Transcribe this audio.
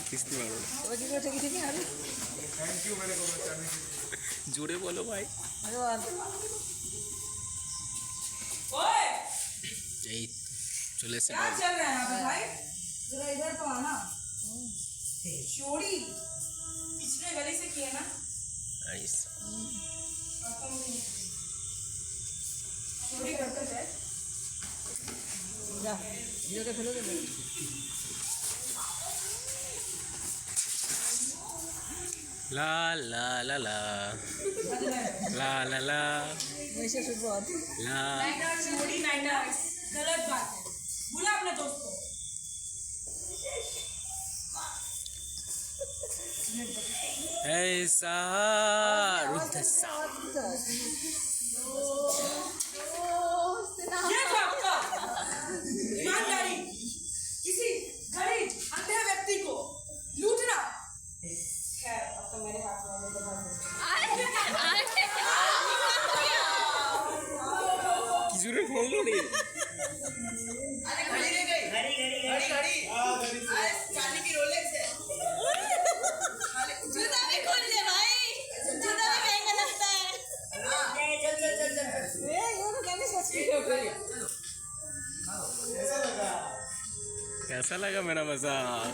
কিস্তি মারো জোরে বলো ভাই। এই চলে এসে इधर तो आना चोरी पिछले गली से किया ना चोरी करते थे जा ये के फेलो दे ला ला ला ला ला ला ला वैसे शुरुआत ला चोरी नाइना गलत बात है बुला अपने दोस्त को ऐसा रुद्ध सा ये था आपका ईमानदारी किसी गरीब अंधे व्यक्ति को लूटना। खैर अब तो मेरे हाथ में किजोरे फोड़लो रे। अरे घड़ी ले गई घड़ी अरे चांदी की रोलेक्स है। जूता भी खोल ले भाई जूता भी महंगा लगता है। चल ये तो कहने सोच के चलो कैसा लगा मेरा मजाक?